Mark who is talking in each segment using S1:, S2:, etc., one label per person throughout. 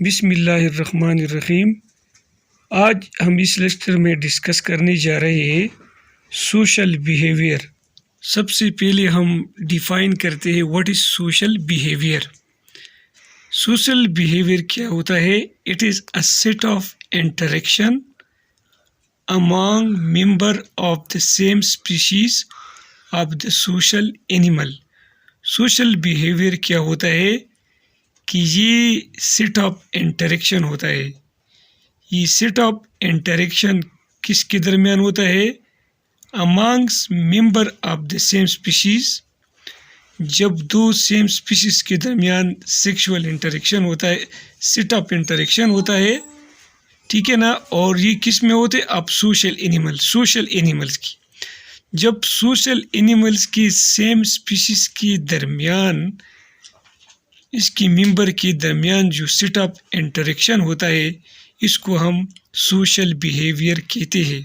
S1: बिस्मिल्लाहिर्रहमानिर्रहीम। आज हम इस लेक्चर में डिस्कस करने जा रहे हैं सोशल बिहेवियर। सबसे पहले हम डिफ़ाइन करते हैं what is social behaviour. Social behaviour क्या होता है? It is a set of interaction among member of the same species of the social animal. Social behaviour क्या होता है कि ये सेट ऑफ इंटरेक्शन होता है। ये सेट ऑफ इंटरेक्शन किसके दरमियान होता है? Amongst member of the same species. जब दो सेम स्पीशीज के दरमियान सेक्सुअल इंटरेक्शन होता है, सेट ऑफ इंटरेक्शन होता है, ठीक है ना। और ये किस में होते हैं? अब सोशल एनिमल्स की। जब सोशल एनिमल्स की सेम स्पीशीज के दरमियान, इसकी मेंबर के दरमियान जो सेट ऑफ इंटरेक्शन होता है, इसको हम सोशल बिहेवियर कहते हैं।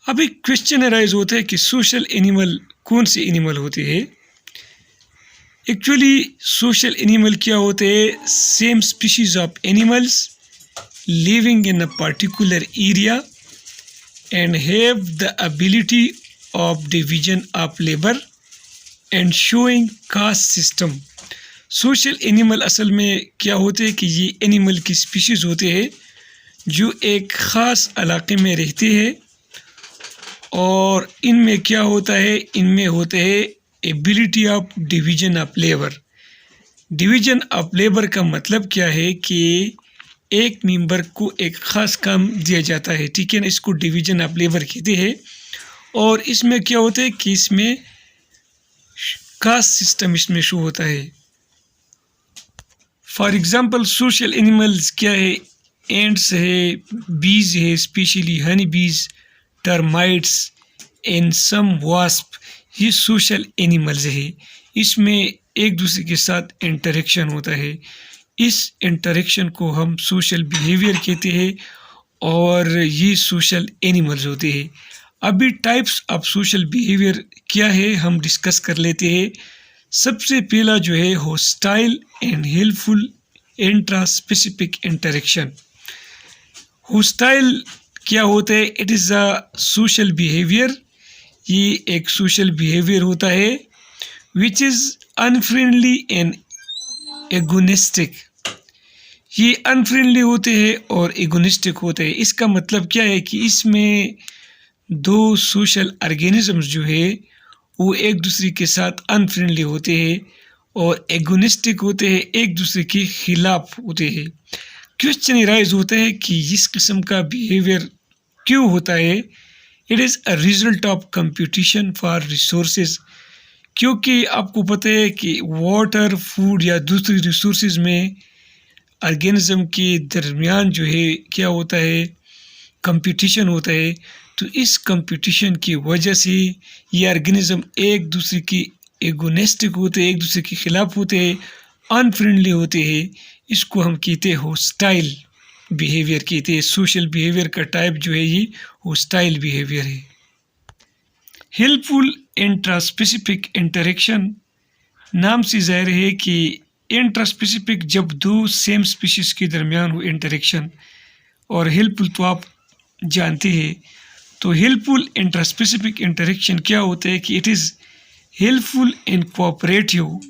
S1: अब एक क्वेश्चन अराइज होता है कि सोशल एनिमल कौन से एनिमल होते हैं? एक्चुअली सोशल एनिमल क्या होते हैं? Same species of animals living in a particular area and have the ability of division of labour and showing caste system. Social animal असल में क्या होते हैं कि ये एनिमल की स्पीशीज़ होते हैं जो एक ख़ास इलाके में रहते हैं, और इनमें क्या होता है? इनमें होते हैं ability of division of labour. Division of labour का मतलब क्या है कि एक मेंबर को एक ख़ास काम दिया जाता है, ठीक है ना। इसको डिवीजन ऑफ लेबर कहते हैं। और इसमें क्या होता है कि इसमें कास्ट सिस्टम इसमें शो होता है। फॉर एग्ज़ाम्पल सोशल एनिमल्स क्या है? एंट्स है, बीज है, स्पेशली हनी बीज, टर्माइट्स एंड सम वास्प। ये सोशल एनिमल्स है। इसमें एक दूसरे के साथ इंटरेक्शन होता है। इस इंटरेक्शन को हम सोशल बिहेवियर कहते हैं, और ये सोशल एनिमल्स होते हैं। अभी टाइप्स ऑफ सोशल बिहेवियर क्या है हम डिस्कस कर लेते हैं। सबसे पहला जो है hostile and helpful intra specific interaction. Hostile क्या होता है? It is a social behaviour. ये एक सोशल बिहेवियर होता है which is unfriendly and agonistic. ये अनफ्रेंडली होते हैं और एगोनिस्टिक होते हैं। इसका मतलब क्या है कि इसमें दो सोशल ऑर्गेनिजम्स जो है वो एक दूसरे के साथ अनफ्रेंडली होते हैं और एगोनिस्टिक होते हैं, एक दूसरे के खिलाफ होते हैं। क्वेश्चन राइज होता है कि इस किस्म का बिहेवियर क्यों होता है? It is a result of competition for resources. क्योंकि आपको पता है कि वाटर, फूड या दूसरी रिसोर्सेज में ऑर्गेनिज्म के दरमियान जो है क्या होता है? कंपटीशन होता है। तो इस कंपटीशन की वजह से ये ऑर्गेनिज्म एक दूसरे की एगोनिस्टिक होते हैं, एक दूसरे के खिलाफ होते हैं, अनफ्रेंडली होते हैं। इसको हम कहते हैं होस्टाइल बिहेवियर कहते हैं। सोशल बिहेवियर का टाइप जो है ये होस्टाइल बिहेवियर है। हेल्पफुल इंट्रास्पेसिफिक इंटरेक्शन नाम से ज़ाहिर है कि इंट्रास्पेसिफिक जब दो सेम स्पीशीज़ के दरमियान हो इंटरेक्शन, और हेल्पफुल तो आप जानते हैं। तो हेल्पफुल इंट्रास्पेसिफिक इंटरेक्शन क्या होता है कि it is helpful and cooperative.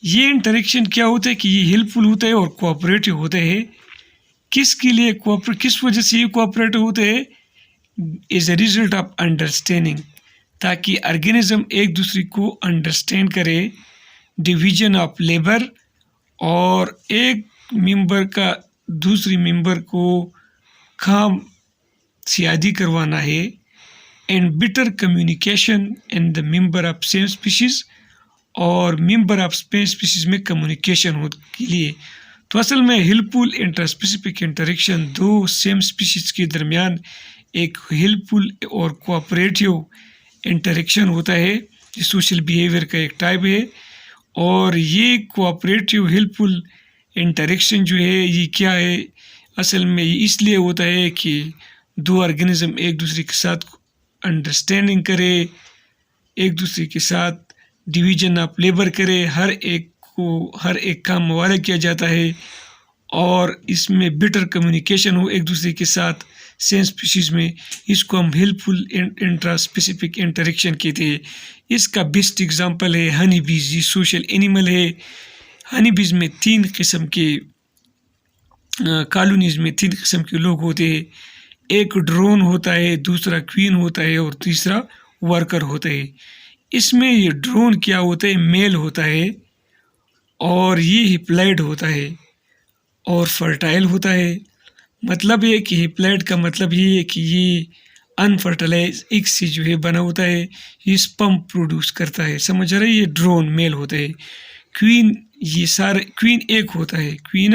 S1: ये इंटरेक्शन क्या होता है कि ये हेल्पफुल होता है और कोऑपरेटिव होता है। किसके लिए किस वजह से ये कोऑपरेटिव होते हैं? Is a result of understanding, ताकि ऑर्गेनिज्म एक दूसरे को अंडरस्टैंड करे। डिवीजन ऑफ लेबर, और एक मेंबर का दूसरी मेंबर को काम सियादी करवाना है। And better communication in the member of same species, और मेंबर ऑफ सेम स्पीशीज़ में कम्युनिकेशन हो के लिए। तो असल में हेल्पफुल इंटरस्पेसिफिक इंटरेक्शन दो सेम स्पीशीज़ के दरमियान एक हेल्पफुल और कोऑपरेटिव इंटरेक्शन होता है। ये सोशल बिहेवियर का एक टाइप है। और ये कोऑपरेटिव हेल्पफुल इंटरेक्शन जो है ये क्या है? असल में ये इसलिए होता है कि दो ऑर्गेनिज्म एक दूसरे के साथ अंडरस्टैंडिंग करे, एक दूसरे के साथ डिवीजन ऑफ लेबर करे, हर एक को हर एक काम मुबारक किया जाता है, और इसमें बेटर कम्युनिकेशन हो एक दूसरे के साथ सेम स्पीशीज़ में, इसको हम हेल्पफुल इंट्रा स्पेसिफिक इंटरेक्शन कहते हैं। इसका बेस्ट एग्जांपल है हनी बीज। ये सोशल एनिमल है। हनी बीज में 3 किस्म के कॉलोनीज़ में 3 किस्म के लोग होते हैं। एक ड्रोन होता है, दूसरा क्वीन होता है और तीसरा वर्कर होता है। इसमें ये ड्रोन क्या होता है, मेल होता है और ये हिप्लॉइड होता है और फर्टाइल होता है। मतलब ये कि हिप्लॉइड का मतलब ये है कि ये अनफर्टिलाइज एग से जो है बना होता है, ये स्पर्म प्रोड्यूस करता है। समझ रहे, ये ड्रोन मेल होता है। क्वीन, ये सारे क्वीन एक होता है, क्वीन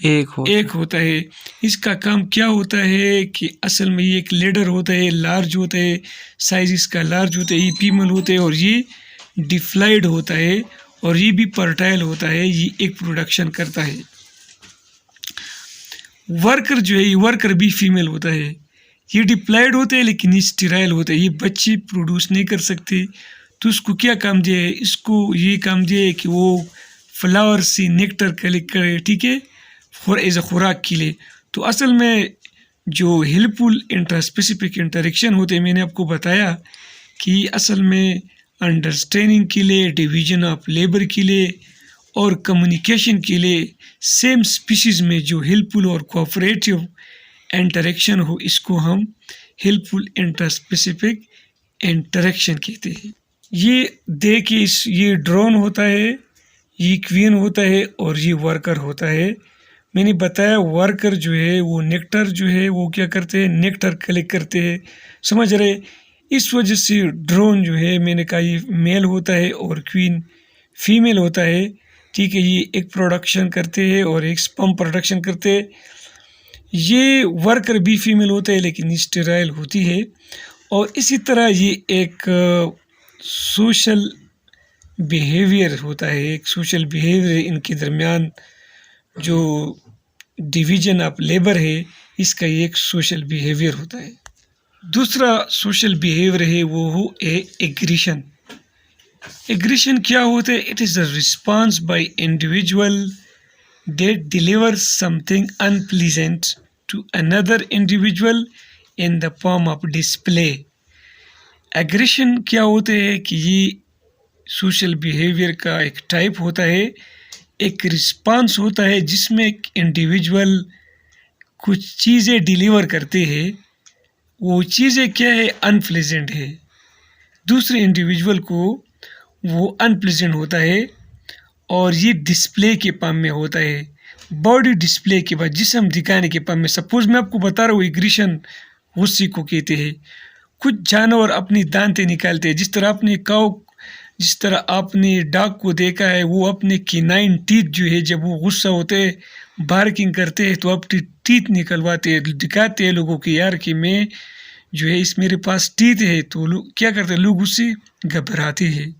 S1: एक होता है। इसका काम क्या होता है कि असल में ये एक लीडर होता है, लार्ज होता है, साइज इसका लार्ज होता है, ये फीमेल होते हैं और ये डिप्लॉइड होता है और ये भी फर्टाइल होता है, ये एक प्रोडक्शन करता है। वर्कर जो है, ये वर्कर भी फीमेल होता है, ये डिप्लॉइड होता है लेकिन ये स्टेराइल होता है, ये बच्चे प्रोड्यूस नहीं कर सकते। तो उसको क्या काम दिया है, इसको ये काम दिया है कि वो फ्लावर से नेक्टर कलेक्ट करे, ठीक है, फॉर एज अ खुराक के लिए। तो असल में जो हेल्पफुल इंट्रास्पेसिफिक इंटरेक्शन होते हैं, मैंने आपको बताया कि असल में अंडरस्टैंडिंग के लिए, डिवीजन ऑफ लेबर के लिए और कम्युनिकेशन के लिए सेम स्पीशीज़ में जो हेल्पफुल और कोऑपरेटिव इंटरेक्शन हो, इसको हम हेल्पफुल इंट्रास्पेसिफिक इंटरेक्शन कहते हैं। ये देखिए, ये ड्रोन होता है, ये क्वीन होता है और ये वर्कर होता है। मैंने बताया वर्कर जो है वो नेक्टर जो है वो क्या करते हैं, नेक्टर कलेक्ट करते हैं। समझ रहे, इस वजह से ड्रोन जो है, मैंने कहा ये मेल होता है और क्वीन फीमेल होता है, ठीक है। ये एक प्रोडक्शन करते हैं और एक स्पर्म प्रोडक्शन करते हैं। ये वर्कर भी फीमेल होता है लेकिन स्टेराइल होती है। और इसी तरह ये एक सोशल बिहेवियर होता है, एक सोशल बिहेवियर इनके दरमियान जो डिवीजन ऑफ लेबर है, इसका एक सोशल बिहेवियर होता है। दूसरा सोशल बिहेवियर है वो हो एग्रीशन। एग्रीशन क्या होता है, it is a response by individual that delivers something unpleasant to another individual in the form of display. Aggression क्या होते हैं कि ये सोशल बिहेवियर का एक टाइप होता है, एक रिस्पांस होता है जिसमें एक इंडिविजुअल कुछ चीज़ें डिलीवर करते हैं। वो चीज़ें क्या है, अनप्लेजेंट है, दूसरे इंडिविजुअल को वो अनप्लेजेंट होता है और ये डिस्प्ले के फॉर्म में होता है, बॉडी डिस्प्ले के बाद जिस्म दिखाने के फॉर्म में। सपोज मैं आपको बता रहा हूँ, एग्रीशन उसी को कहते हैं। कुछ जानवर अपनी दांतें निकालते हैं, जिस तरह आपने डॉग को देखा है, वो अपने किनाइन टीथ जो है, जब वो गुस्सा होते हैं, बार्किंग करते हैं, तो अपनी टीथ निकलवाते हैं, दिखाते हैं लोगों की, यार कि मैं जो है इस मेरे पास टीथ है। तो लोग क्या करते हैं, लोग उससे घबराते हैं।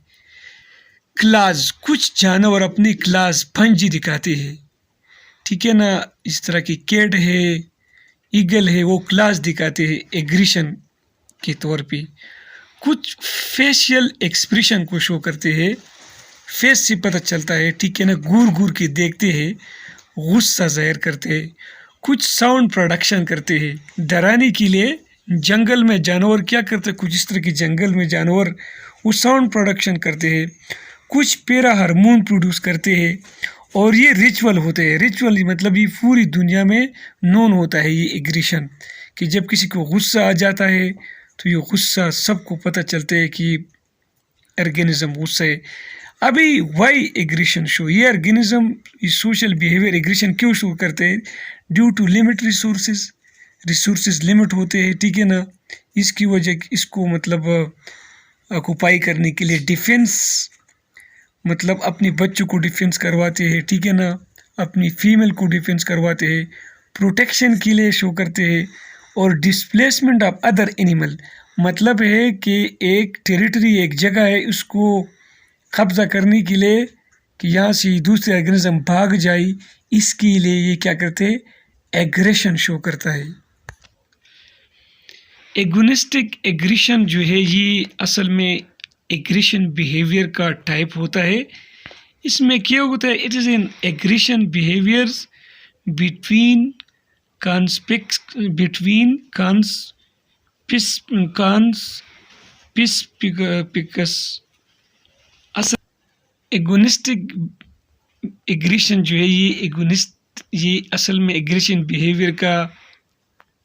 S1: क्लास, कुछ जानवर अपनी क्लास फंजी दिखाते हैं, ठीक है ना। इस तरह की कैट है, ईगल है, वो क्लास दिखाते हैं एग्रीशन के तौर पे। कुछ फेशियल एक्सप्रेशन को शो करते हैं, फेस से पता चलता है, ठीक है ना, घूर घूर के देखते हैं, गुस्सा जाहिर करते हैं। कुछ साउंड प्रोडक्शन करते हैं डराने के लिए। जंगल में जानवर क्या करते हैं, कुछ इस तरह के जंगल में जानवर वो साउंड प्रोडक्शन करते हैं। कुछ पैरा हार्मोन प्रोड्यूस करते हैं और ये रिचुअल होते हैं। रिचुअल मतलब ये पूरी दुनिया में नोन होता है ये एग्रीशन, कि जब किसी को गुस्सा आ जाता है तो ये गुस्सा सबको पता चलता है कि ऑर्गेनिज्म गुस्सा है। अभी वाई एग्रीशन शो, ये ऑर्गेनिज्म ये सोशल बिहेवियर एग्रीशन क्यों शो करते हैं, due to limit resources limit होते हैं, ठीक है ना। इसकी वजह इसको मतलब ऑक्युपाई करने के लिए डिफेंस, मतलब अपने बच्चों को डिफेंस करवाते हैं, ठीक है ना, अपनी फीमेल को डिफेंस करवाते हैं, प्रोटेक्शन के लिए शो करते हैं। और डिस्प्लेसमेंट ऑफ अदर एनिमल, मतलब है कि एक टेरिटरी, एक जगह है, उसको कब्जा करने के लिए कि यहाँ से दूसरे ऑर्गेनिज्म भाग जाए, इसके लिए ये क्या करते हैं, एग्रेशन शो करता है। एगोनिस्टिक एग्रेशन जो है ये असल में एग्रेशन बिहेवियर का टाइप होता है। इसमें क्या होता है, it is an aggression behaviours between conspicuous असल एगोनिस्टिक एग्रेशन जो है ये असल में एग्रेशन बिहेवियर का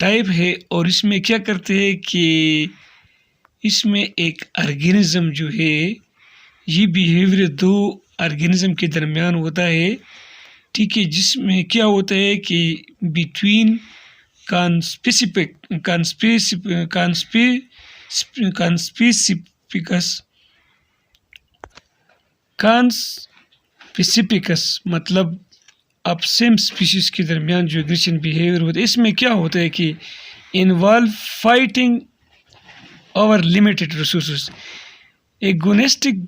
S1: टाइप है। और इसमें क्या करते हैं कि इसमें एक ऑर्गेनिज्म जो है ये बिहेवियर दो ऑर्गेनिज्म के दरमियान होता है, ठीक है, जिसमें क्या होता है कि बिटवीन कॉन्स्पिसिपिकस मतलब अब सेम स्पीशीज के दरमियान जो एग्रेशन बिहेवियर होता है, इसमें क्या होता है कि involve fighting over limited resources. Agonistic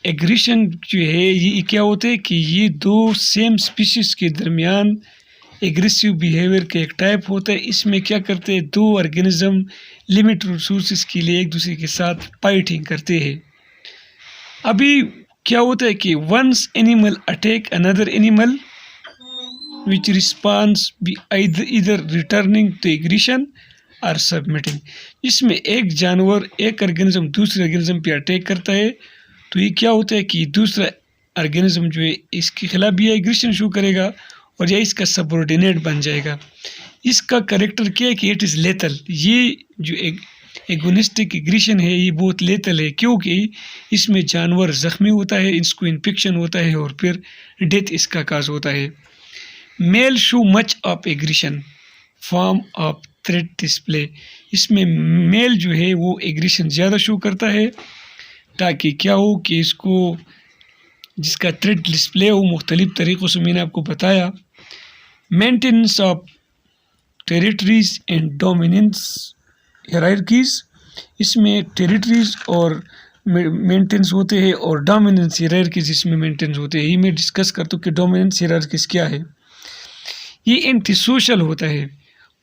S1: aggression जो है ये क्या होता है कि ये दो सेम स्पीशीज के दरमियान एग्रेसिव बिहेवियर का एक टाइप होता है। इसमें क्या करते हैं, दो ऑर्गेनिज्म लिमिटेड रिसोर्सेज के लिए एक दूसरे के साथ फाइटिंग करते हैं। अभी क्या होता है कि once animal attack another animal which responds be either returning to aggression or submitting। इसमें एक जानवर एक ऑर्गेनिज्म दूसरे ऑर्गेनिज्म पे अटैक करता है तो ये क्या होता है कि दूसरा ऑर्गेनिज्म जो है इसके खिलाफ भी एग्रेशन शो करेगा और या इसका सबऑर्डिनेट बन जाएगा। इसका कैरेक्टर क्या है कि इट इज़ लेथल। ये जो एगोनिस्टिक एग्रेशन है ये बहुत लेथल है, क्योंकि इसमें जानवर ज़ख्मी होता है, इसको इन्फेक्शन होता है और फिर डेथ इसका काज होता है। Male show much of aggression form of threat display. इसमें मेल जो है वो एग्रेशन ज़्यादा शो करता है ताकि क्या हो कि इसको जिसका थ्रेट डिस्प्ले हो मुख्तलिफ तरीक़ों से मैंने आपको बताया। Maintenance of territories and dominance hierarchies. इसमें टेरिटरीज और मेंटेनेंस होते हैं और डोमिनेंस हायरार्कीज इसमें मेंटेनेंस होते हैं। ये मैं डिस्कस करता हूँ कि डोमिनेंस हायरार्कीज क्या है। ये एंटी सोशल होता है,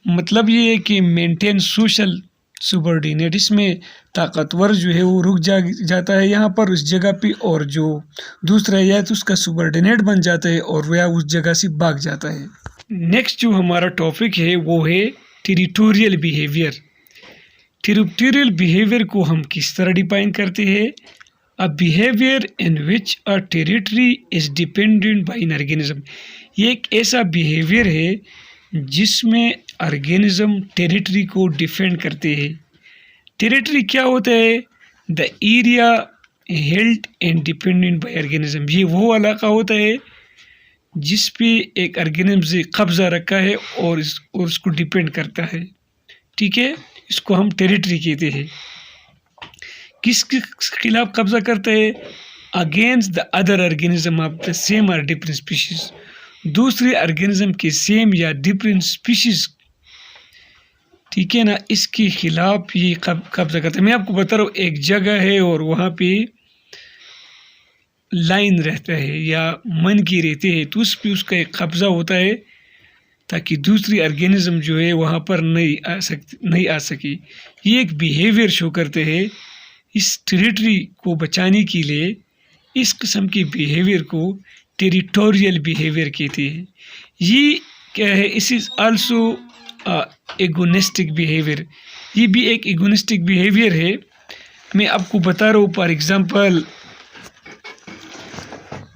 S1: मतलब ये है कि मेंटेन सोशल सुबॉर्डिनेट। इसमें ताकतवर जो है वो रुक जाता है यहाँ पर उस जगह पे, और जो दूसरा है तो उसका सुबॉर्डिनेट बन जाता है और वह उस जगह से भाग जाता है। नेक्स्ट जो हमारा टॉपिक है वो है टेरिटोरियल बिहेवियर। टेरिटोरियल बिहेवियर को हम किस तरह डिफाइन करते हैं? A behaviour in which a territory is dependent by an organism. ये एक ऐसा बिहेवियर है जिसमें ऑर्गेनिज्म टेरिटरी को डिफेंड करते हैं। टेरिटरी क्या होता है? The area held and dependent bye organism. ये वो इलाका होता है जिस पे एक ऑर्गेनिज्म से कब्जा रखा है और उसको डिपेंड करता है, ठीक है, इसको हम टेरिटरी कहते हैं। किसके खिलाफ कब्जा करता है? Against the other organism of the same और डिफरेंट स्पीशीज। दूसरे ऑर्गेनिज्म के सेम या डिफरेंट स्पीशीज, ठीक है ना, इसके खिलाफ ये कब्जा करता है। मैं आपको बता रहा हूँ, एक जगह है और वहाँ पे लाइन रहता है या मनकी रहते हैं तो उस पर उसका एक कब्जा होता है ताकि दूसरी ऑर्गेनिज्म जो है वहाँ पर नहीं आ सके। ये एक बिहेवियर शो करते हैं। इस टेरिटरी को बचाने के लिए इस किस्म के बिहेवियर को टेरिटोरियल बिहेवियर कहते हैं। ये क्या है? इस इज़ आल्सो एगोनिस्टिक बिहेवियर। ये भी एक एगोनिस्टिक बिहेवियर है। मैं आपको बता रहा हूँ, for example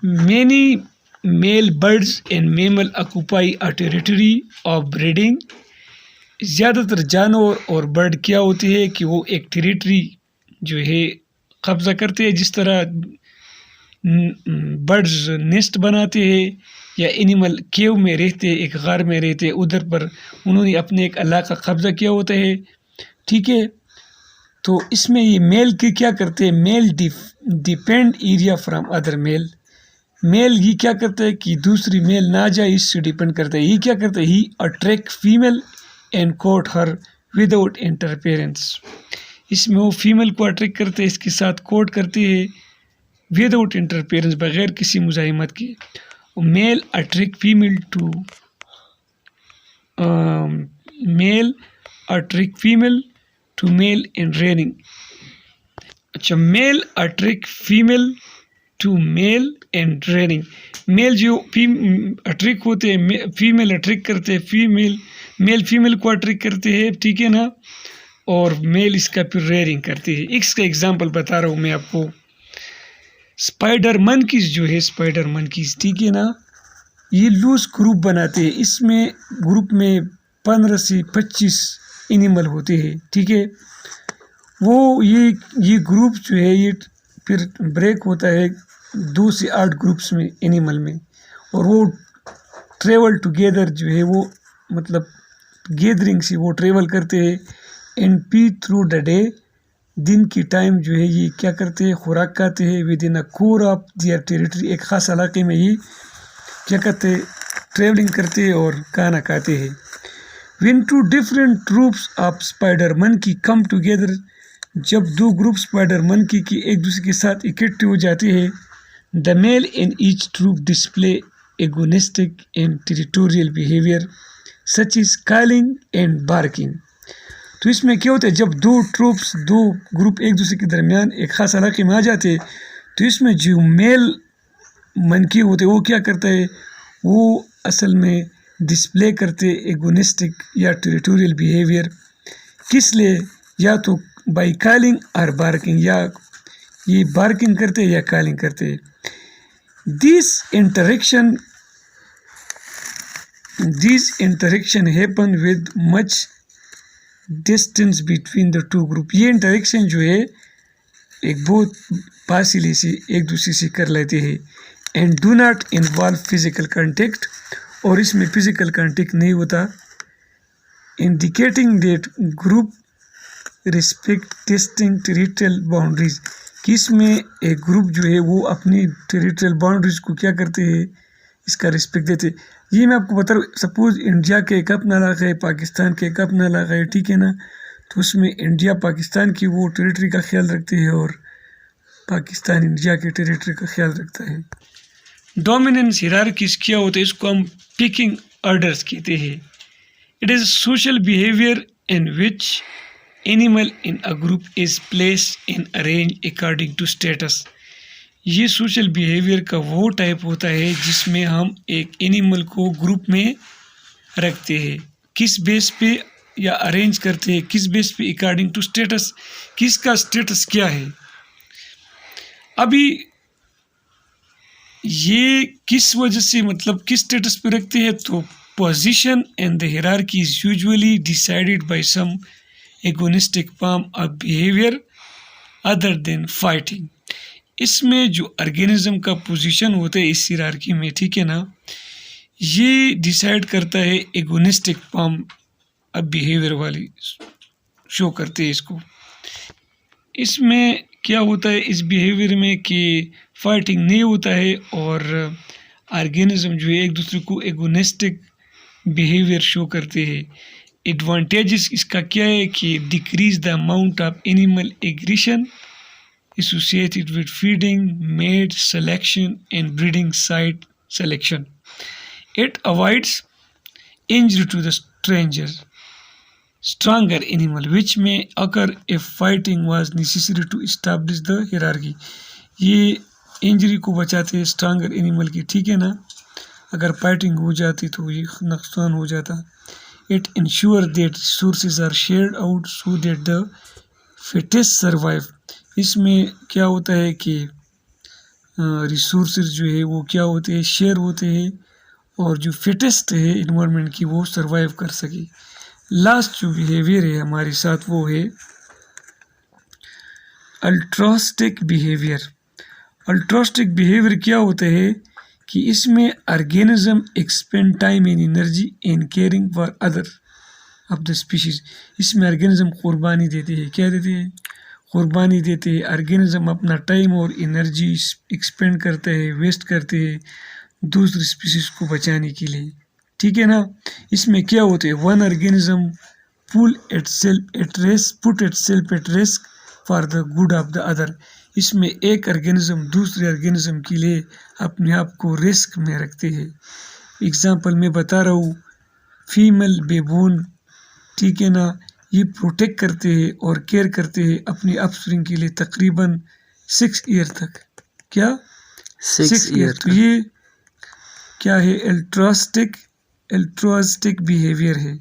S1: many male birds and mammal occupy a territory of breeding. ज़्यादातर जानवर और बर्ड क्या होते हैं कि वो एक टेरिटरी जो है कब्जा करते हैं। जिस तरह बर्ड्स नेस्ट बनाते हैं या एनिमल केव में रहते हैं, एक गार में रहते हैं, उधर पर उन्होंने अपने एक इलाका कब्जा किया होता है, ठीक है। तो इसमें ये मेल के क्या करते हैं? Male depend area from other male. Male ये क्या करता है कि दूसरी मेल ना जाए, इससे डिपेंड करता है। ये क्या करता है? He attract female and court her without interference. इसमें वो फीमेल को अट्रैक्ट करते हैं, इसके साथ कोर्ट करते हैं विदाउट इंटरफेरेंस, बगैर किसी मुजाहिमत के। Male attract female to male attract female to male in raining. अच्छा, male attract female to male and rearing. Male जो अट्रैक्ट होते हैं, फीमेल अट्रैक्ट करते हैं, मेल फीमेल को अट्रैक्ट करते हैं, ठीक है ना, और मेल इसका फिर रेयरिंग करती है। इसका एग्जांपल बता रहा हूँ मैं आपको। स्पाइडर मंकीज जो है, स्पाइडर मंकीज, ठीक है ना, ये लूज ग्रुप बनाते हैं। इसमें ग्रुप में 15 से 25 एनिमल होते हैं, ठीक है। वो ये ग्रुप जो है ये फिर ब्रेक होता है 2 से 8 ग्रुप्स में एनिमल में, और वो ट्रेवल टुगेदर जो है वो मतलब गैदरिंग से वो ट्रेवल करते हैं। And P through the day, दिन की टाइम जो है ये क्या करते हैं, खुराक खाते हैं within a core of their territory. एक ख़ास इलाके में ये क्या करते हैं, ट्रेवलिंग करते हैं और खाना खाते हैं। When two different troops of spider monkey come together, जब 2 ग्रुप स्पाइडर मंकी की एक दूसरे के साथ इकट्ठे हो जाते हैं, the male in each troop display agonistic and territorial behaviour such is calling and barking. तो इसमें क्या होता है, जब 2 ग्रुप एक दूसरे के दरमियान एक ख़ास इलाके में आ जाते हैं, तो इसमें जो मेल मंकी होते वो क्या करता है, वो असल में डिस्प्ले करते एगोनिस्टिक या टेरिटोरियल बिहेवियर। किस लिए, या तो बाई कॉलिंग और बार्किंग, या ये बार्किंग करते या कॉलिंग करते। This interaction happen with much distance between the 2 group. ये इंटरेक्शन जो है एक बहुत फासिले से एक दूसरे से कर लेते हैं। And do not involve physical contact, और इसमें फिजिकल कांटेक्ट नहीं होता। Indicating that group respect distinct territorial boundaries, कि इसमें एक ग्रुप जो है वो अपनी टेरिटोरियल बाउंड्रीज को क्या करते हैं, इसका रिस्पेक्ट देते। ये मैं आपको बता रहा हूँ, सपोज इंडिया के एक अपना इलाका है, पाकिस्तान के एक अपना इलाका है, ठीक है ना, तो उसमें इंडिया पाकिस्तान की वो टेरिटरी का ख्याल रखते हैं और पाकिस्तान इंडिया के टेरिटरी का ख्याल रखता है। डोमिनेंस हिरार्कीज क्या होता है, इसको हम पिकिंग ऑर्डर्स कहते हैं। It is social behaviour in which animal in a group is placed in arrange according to status. ये सोशल बिहेवियर का वो टाइप होता है जिसमें हम एक एनिमल को ग्रुप में रखते हैं, किस बेस पे, या अरेंज करते हैं किस बेस पे, अकॉर्डिंग टू स्टेटस, किसका स्टेटस क्या है। अभी ये किस वजह से, मतलब किस स्टेटस पे रखते हैं, तो position and the hierarchy is usually decided by some agonistic form of behaviour other than fighting. इसमें जो ऑर्गेनिज्म का पोजीशन होता है इस हायरार्की में, ठीक है ना, ये डिसाइड करता है एगोनिस्टिक फॉर्म ऑफ बिहेवियर वाली शो करते हैं इसको। इसमें क्या होता है इस बिहेवियर में कि फाइटिंग नहीं होता है, और ऑर्गेनिज्म जो है एक दूसरे को एगोनिस्टिक बिहेवियर शो करते हैं। एडवांटेजेस इसका क्या है कि decrease the amount of animal aggression associated with feeding, mate selection and breeding site selection. It avoids injury to the stronger animal which may occur if fighting was necessary to establish the hierarchy. ये injury को बचाते हैं stronger animal की, ठीक है ना, अगर fighting हो जाती तो ये नुकसान हो जाता। It ensure that resources are shared out so that the fittest survive. इसमें क्या होता है कि रिसोर्सेज जो है वो क्या होते हैं, शेयर होते हैं, और जो फिटेस्ट है इन्वायरमेंट की वो सरवाइव कर सके। लास्ट जो बिहेवियर है हमारे साथ वो है अल्ट्रोस्टिक बिहेवियर। अल्ट्रोस्टिक बिहेवियर क्या होता है कि इसमें organism expand time and energy in caring for other of the species. इसमें ऑर्गेनिज्म कुर्बानी देती है, क्या देती है, कुर्बानी देते हैं। ऑर्गेनिज्म अपना टाइम और एनर्जी एक्सपेंड करते हैं, वेस्ट करते हैं दूसरी स्पीशीज को बचाने के लिए, ठीक है ना। इसमें क्या होते हैं, one organism put itself at risk for the good of the other. इसमें एक ऑर्गेनिज्म दूसरे ऑर्गेनिज्म के लिए अपने आप को रिस्क में रखते हैं। एग्जाम्पल मैं बता रहा हूँ, फीमेल बेबून, ठीक है ना, ये प्रोटेक्ट करते हैं और केयर करते हैं अपनी ऑफस्प्रिंग के लिए तकरीबन 6 ईयर तक। क्या 6 ईयर। तो ये क्या है? एल्ट्रोस्टिक बिहेवियर है।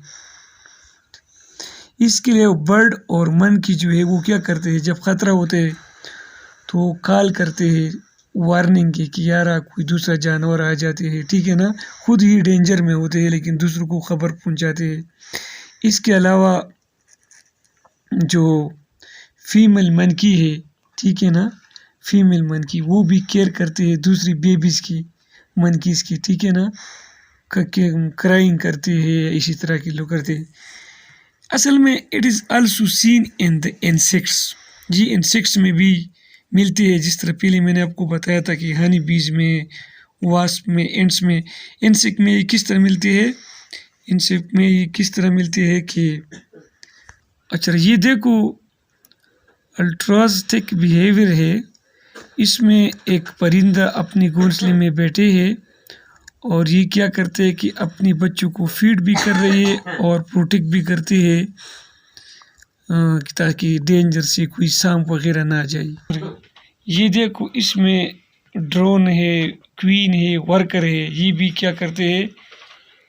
S1: इसके लिए बर्ड और मंकी जो है वो क्या करते हैं, जब खतरा होते है तो कॉल करते हैं वार्निंग की कि यार कोई दूसरा जानवर आ जाते हैं, ठीक है ना। खुद ही डेंजर में होते हैं लेकिन दूसरों को खबर पहुंचाते हैं। इसके अलावा जो फीमेल मंकी है, ठीक है ना, फीमेल मंकी वो भी केयर करते हैं दूसरी बेबीज़ की, मंकीज़ की, ठीक है ना, क्राइंग करते हैं, इसी तरह के लोग करते हैं। असल में it is also seen in the insects. जी इंसेक्ट्स में भी मिलती है, जिस तरह पहले मैंने आपको बताया था कि हनी बीज में, वास्प में, एंड्स में। इंसेक्ट में ये किस तरह मिलती है? इंसेक्ट में ये किस तरह मिलती है कि अच्छा ये देखो अल्ट्रोस्टिक बिहेवियर है। इसमें एक परिंदा अपनी घोंसले में बैठे है और ये क्या करते हैं कि अपनी बच्चों को फीड भी कर रही है और प्रोटेक्ट भी करती है ताकि डेंजर से कोई सांप वगैरह ना जाए। ये देखो इसमें ड्रोन है, क्वीन है, वर्कर है, ये भी क्या करते हैं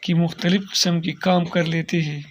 S1: कि मुख्तलिफ किस्म के काम कर लेते हैं।